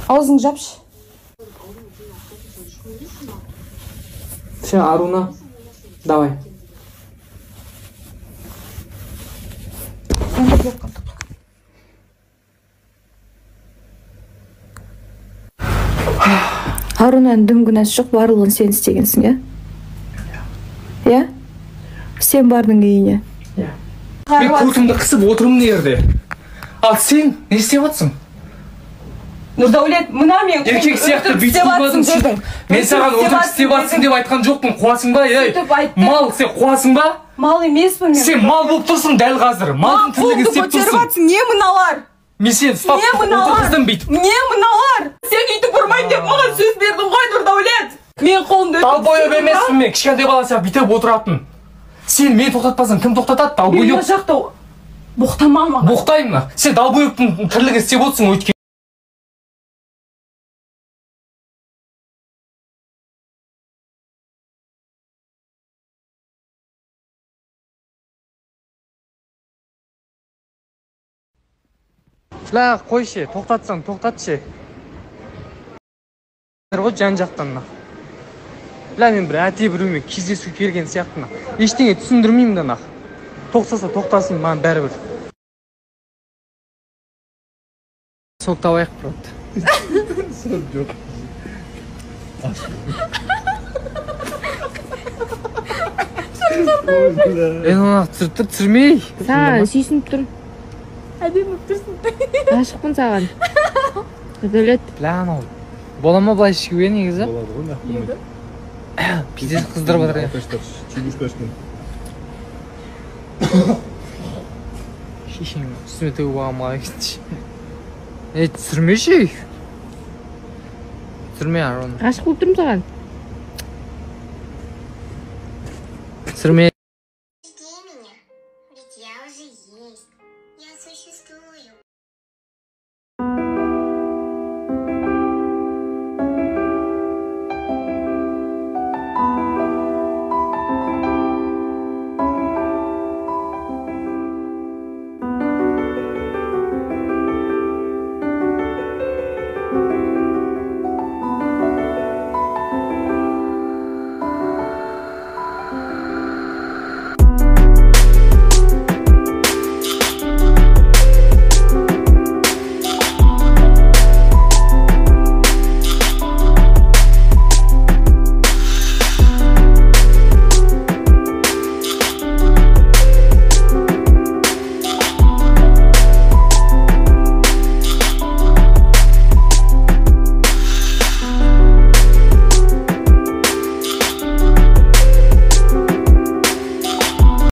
Аузыңды жапшы. Все, Аруна, давай. Арунаның дым күнәсі жоқ, барлығын сен істегенсің, иә? Иә? Сен бардың үйіне. Мен көтімді қысып отырмын не жерде. Ал сен не істеп жатсың? Нұрдәулет, мына мен еркек сияқты бүйтіп қойдың сен. Мен саған өтірік істеп жатсың деп айтқан жоқпын. Қуасың ба, ей? Мал, сен қуасың ба? Мал емеспін мен. Сен мал болып тұрсың дәл қазір. Малдың тірлігін істеп тұрсың. Не мыналар? Мен сен ұстап отырғыздым бүйтіп. Не мыналар? Сен үйтіп ұрмайын деп маған сөз бердің ғой, Нұрдәулет. Мен қолымды Далбойып емеспін мен, кішкентай бала сияқты бүйтіп отыратын. Сен мені тоқтатпасаң, кім тоқтатады? Далбойып. Мен жақта боқтама маған. Боқтаймын. Сен Далбойыптың тірлігін істеп отырсың өйткен. Ла, қойшы, тоқтатсаң, тоқтатшы. Ғой жан жақтан. Ла, мен бір әте біреумен кездесу келген сияқты. Ештеңе түсіндірмеймін да. Тоқтаса, тоқтасын, маған бәрібір. Сол табайық, просто. Сұрап жоқ. Оны түсірмей. Саған сүйсініп тұр. Әдемі тұрсың. Ғашықпын саған. Нұрдәулет. Бля, анау. Бола ма былай ішкіге негізі? Болады ғой, нахуй. Пиздец қыздырып жатыр. Чебушка ашқан. Шешең үстіме төгіп ағамға кетші. Түсірмеші. Түсірме, Арон. Ғашық болып тұрмын саған. Түсірме.